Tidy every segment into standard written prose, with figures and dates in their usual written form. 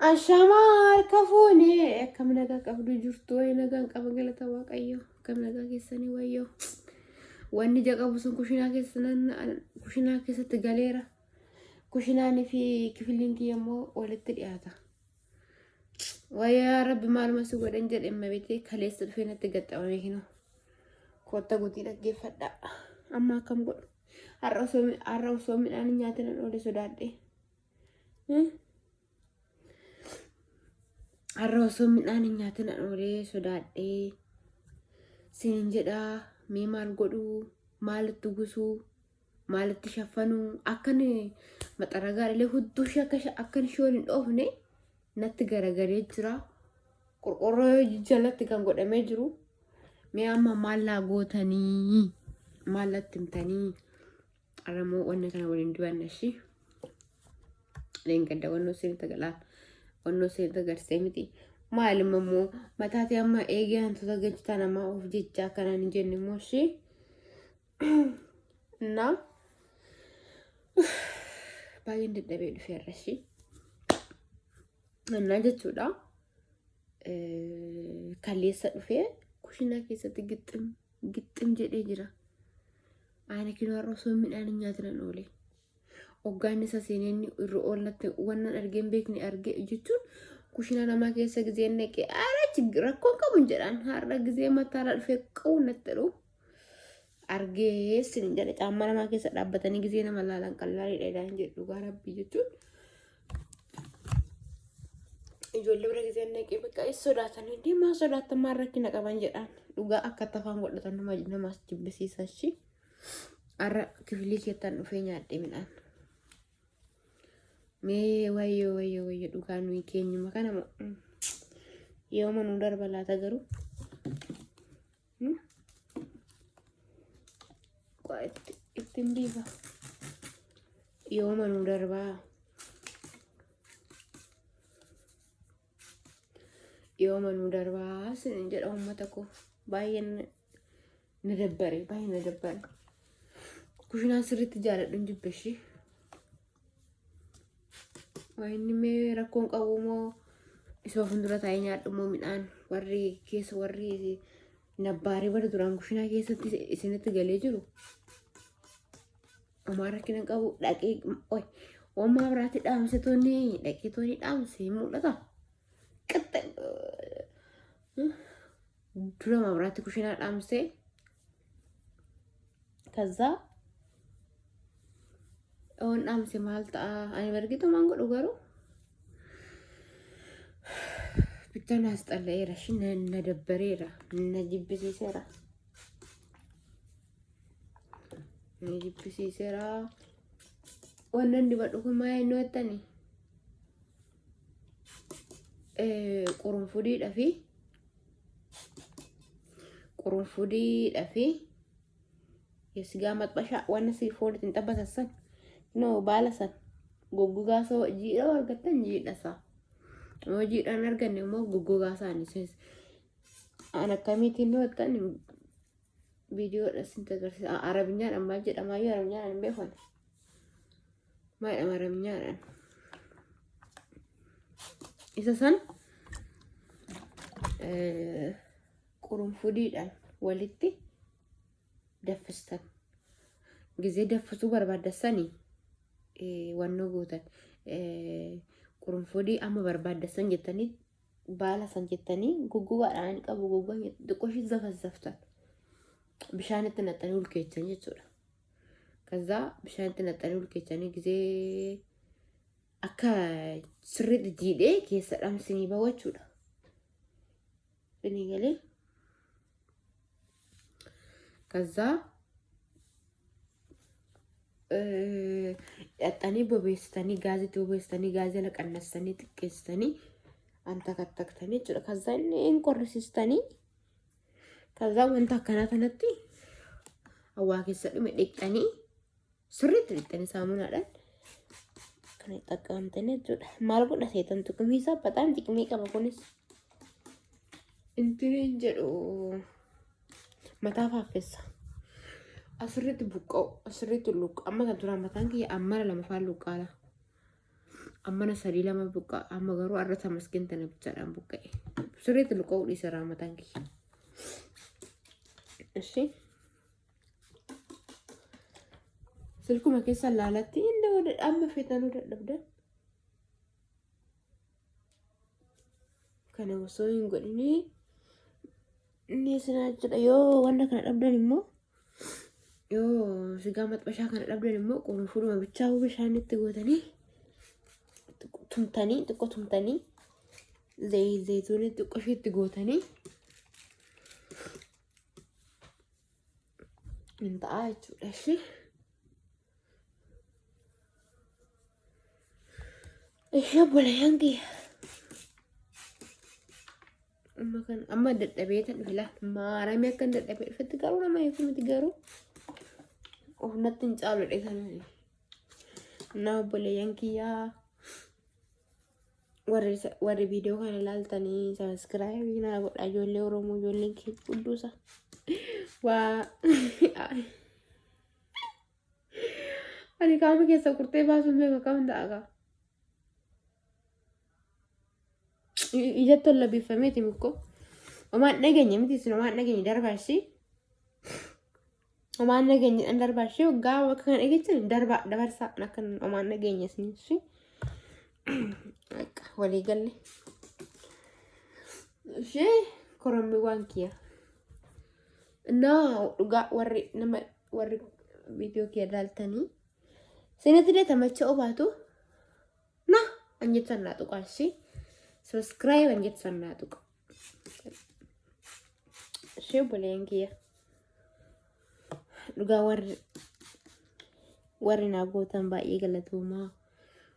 Ashamaa harka fuunee akkam nagaa qabdu jirtu wayi nagaan qaba galata waaqayyo akkam nagaa keessanii wayyoo wanni jaqabu sun kushinaa keessatti galeera kushinaanii fi kifiliin kiyammoo walitti dhiyaata wayyaa rabbi maaluma si godhan jedhemma beekee kaleessa dhufee natti gaxxabame hino kotta guutii dhaggeeffadha amma akkam godhu har'a osoo midhaan nyaatan oole sodaadhe har'a osoo midhaan nyaatan oole sodaadhe siin jedhaa mee maal godhu maalitti gusuu maalitti shaffanuu akkan maxaragaadhalee hudduu akkan shoon hin dhoofne natti garagaree jira qorqorroo jalatti kan godhamee jiru mee amma maallaa gootanii maallatti himtanii aramoo wanna kana waliin dibannashi leengadda wannoo seenita galaan wannoo seenita garsee miti maalima immoo mataatee amma eegee hantoota gajjitaa namaa of jechaa kanaan hin jenne immoo ishee na baay'een dadhabee dhufeerra ishee annaa jechuudha kaleessa dhufee kushinaa keessatti gixxim jedhee jira aana kinoo har'a osoo midhaan hin nyaatan oole hoggaan isa seeneenni irra oolatti wannan argeen beekni argee jechuun kushinaa namaa keessa gizee naqee rakkoon qabuun jedhaan har'a gizee mataarraa dhufee qabu natti dhuu argee sin jedhe caammaa namaa keessa dhaabbatanii gizee nama laalan qallaalii dheedhaan jedhu dhugaa rabbii jechuun ijoollee bira gizee naqee bakka sodaatanii deemaa sodaatan maal rakkina qaban jedhaan dhugaa akka tafaan godhatan namaas jibbisiisan shi har'a kifilii keessan dhufee nyaadhee midhaan mee wayyoo dhugaa nuyi keenyuma kana yoo manuu darba laata garuu ittiin biifa yoo manuu darbaa sin jedha uummata koo baay'een na dabbare kushinaan sirriitti jaaladhuun jibbeshi wayinni mee rakkoon qabu moo isa fuuldura taa'ee nyaadhu moo midhaan warri nabbaarii bara duraan kushinaa keessatti isinitti galee jiru homaa rakkina qabu dhaqee homaa biraatti dhaamse toonni dhaqee toonni dhaamse mul'ata dura mabiraatti kushinaa dhaamse kazaa on dhaamse maal ta'a ani bargitu maan godhu garuu bittaan as xalleera shi na dabbareera na jibbisiiseera wannan dibadhu kun maa inni wettani qurunfudiidha fi yesigaa maxxashaa wanna si foolitiin xabbatassan no baalasan goggogaa soo jiidha argattan jiidhasaa hojiidhaan arganne immoo goggogaa isaanii an akkamiitiin nuwattan viidiyoodha sin agarsiisa arabinyaadhaan maal jedhamaayyuu arabinyaadhaan beekon maadhama arabinyaadhaan isa san qurunfudiidhaan walitti daffistan gizee daffisuu barbaaddassanii wannoo gootan qurunfudii amma barbaaddasan jettanii baala san jettanii goggogaadhaan qabu goggogaa xiqqooshii zafazzaftan bishaanitti naxxanii ulkeechan jechuudha kazaa bishaanitti naxxanii ulkeechanii gizee akka sirriitti jiidhee keessa dhamsinii bawachuudha finii galee kazaa dhaxxanii bobeessitanii gaazitti bobeessitanii gaazii ala qannassanii xiqqeessitanii anta kattaktanii jechuudha kazaa inni hin qorrisiistanii kazaa wanta akkanaa kanatti hawaa keessa dhume dhiqxanii sirriitti dhiqxanii saamunaadhaan kana xaqqamtanii jechuudha maal godha seetan tuqimiisaa baxaan xiqimii qaba kunis intiniin jedhu mataa faaffessa asirriitti buqqa'u asirriitti luqqa'u amma kan turaan mataan kiyya ammana lama faan luqqaala Amma sadi lama buka amma garuu arra tamaskin tana bichaadhaan buqqa'e. Sirriitti luqa'uu dhiiseera mataan kiyya. Ishi silkuma keessa laalatti inni amma feetanuu dadhabdan. Kana osoo hin godhini inni sinaa jedha yoo wanta kana dhabdan immoo yoo sigaa maxxashaa kana dhabdan immoo qurufuudhuma bichaa bishaanitti gootanii tumtanii xiqqoo tumtanii zayituunii xiqqoo isheetti gootanii hin ta'a jechuudha. Ishi obboleeyyan kiyya amma dadhabeetan fila maaramee akka dadhabee dhufetti garuu nama eegu miti garuu of natti hin caalu dheetanani. Na obboleeyyan kiyyaa warri viidiyoo kana ilaaltanii sabiskiraayibii naa godhaa ijoollee Oromoo ijoolleen kee gudduusa waa ani qaama keessa qurxee baasuun beeka kam ta'a ijatto labbifameeti mukko omaan dhageenye miti isin omaan dhageenye darbaashii omaan dhageenye darbaashii waggaa bakka kan dhageechan dabarsaa akkan omaan dhageenye isin walii galle ishee korommi waan kiyya naa dhugaa warri viidiyoo kiyya ilaaltanii sinatti deetamacha obaatu na anjettan naa tuqaashii subscribe and get some natuka. Share boleh kia. Duga warri na gotan ba iya galatuma.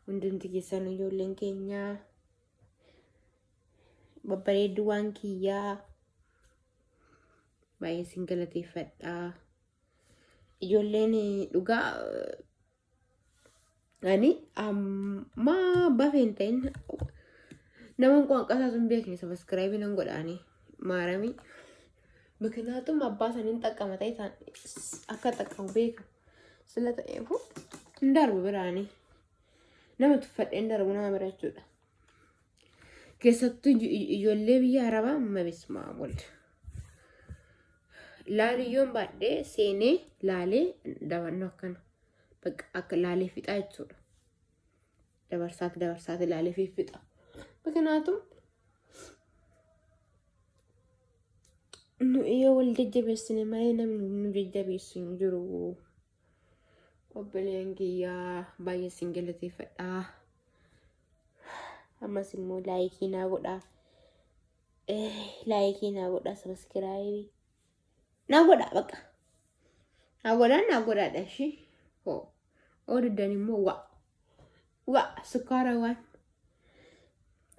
Undun tigisan ijoolleen keenya. Babbareedduwwan kiyyaa. Baay'ee sin galateeffadha. Ijoolleen dhugaa ani amma bafeen ta'in namoon qaqqasaa sun beekni subscribe nan godhaani maarami ምክንያቱም አባሰንን ጠቀመታ ይታን አከጠቀሙ ቤክ ስለተኤፉ እንዳርቡ ብራኒ ነመት ፈደ እንዳርቡ ነው አመራችሁዳ ከሰቱ ይጆሌ ቢያ አረባ መብስማ ወልድ ላልዮን ባዴ ሴኔ ላሌ ዳወነው ከነ በቃ አከላሌ ፊጣ ይችላል ደበርሳት ላሌ ፊጣ ምክንያቱም iyo wal jajjabeessine malee namni nu jajjabeessu hin jiru. Obboleen kiyyaa baay'ee sin galateeffadha. Ammas immoo laayikii naa godhaa. Laayikii naa godhaa sabiskiraayibii naa godhaa bakka. Naa godhaadha ishee. Ooduddan immoo sukkaara waan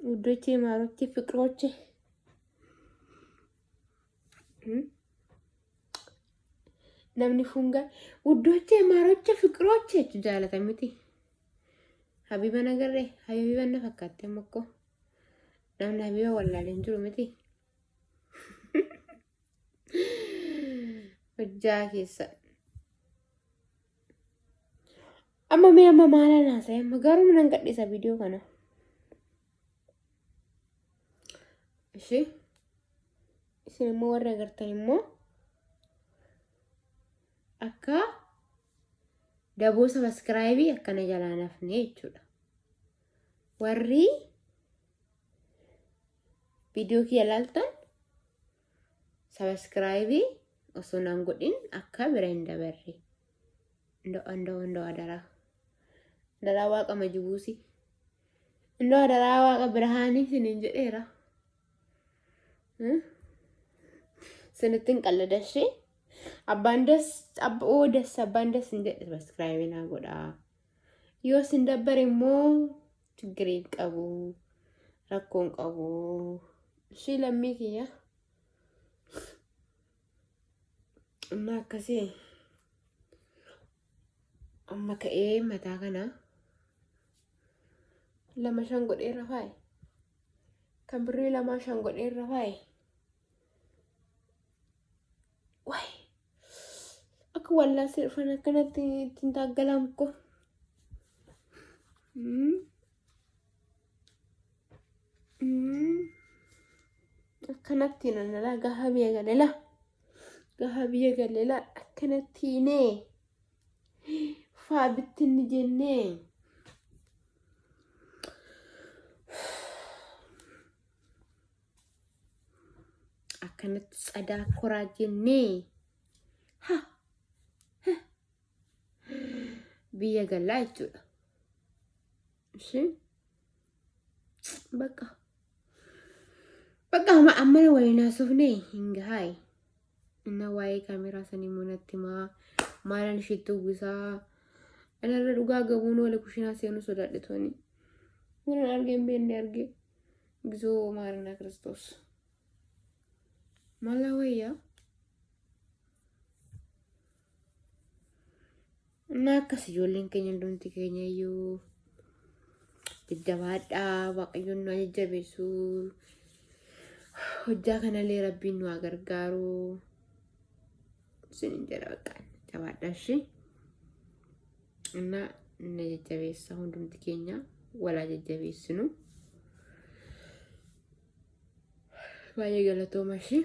ውዶቼ ማሮቼ ፍቅሮቼ namni funga ውዶቼ ማሮቼ ፍቅሮቼ jaallatamiti habiba nagarre habiba na fakkatte mokko namni habiba wallaaleen jiru miti hojjaa keessa amma mee amma maala naasa'e amma garuu nan gadhiisa viidiyoo kana ishee isin immoo warra agartan immoo akka daboo sabiskiraayibii akkana jalaan hafne jechuudha. Warri viidiyoo kiyya ilaaltan sabiskiraayibii osoo naan godhin akka bira hin dabarre ndoo adaraa waaqa majibuusi ndoo adaraa waaqa birahaanii sinin jedheera sinitin qalladashee abbaandas abbaandas hin jedhe sabiskiraayibii naa godhaa yoo sin dabbar immoo ችግሬን ቀቡ rakkoon qabu ishee lammii kiyya amma akkasii amma ka'ee mataa kana lama shan godheerra faaye kan birrii lama shan godheerra faaye waay akka wallaasee dhufan akkanatti ittiin taaggalamko akkanatti nana gaha biyya galela akkanatti ne faa bittinni jennee akkanatti tsadaa koraa jennee biyya galaa jechuudha. Ishi bakka amma wayinaa sufne hinga hai inna waa'ee kaameraa sanii monatti maalan ishittu gusaa anarra dhugaa gabuun wala kushinaa seenu sodaadhetoni muran argeen beenne arge gizoo maarina Kristos mala wayya na akkas ijoolleen keenya hundumti keenya iyyuu jajjabaadhaa waaqayyoon nu jajjabeessu hojjaa kanallee rabbiin nu gargaaru sinin jedha bakka jabaadhaa ishee na jajjabeessa hundumti keenya walaa jajjabeessinu baay'ee galatooma ishee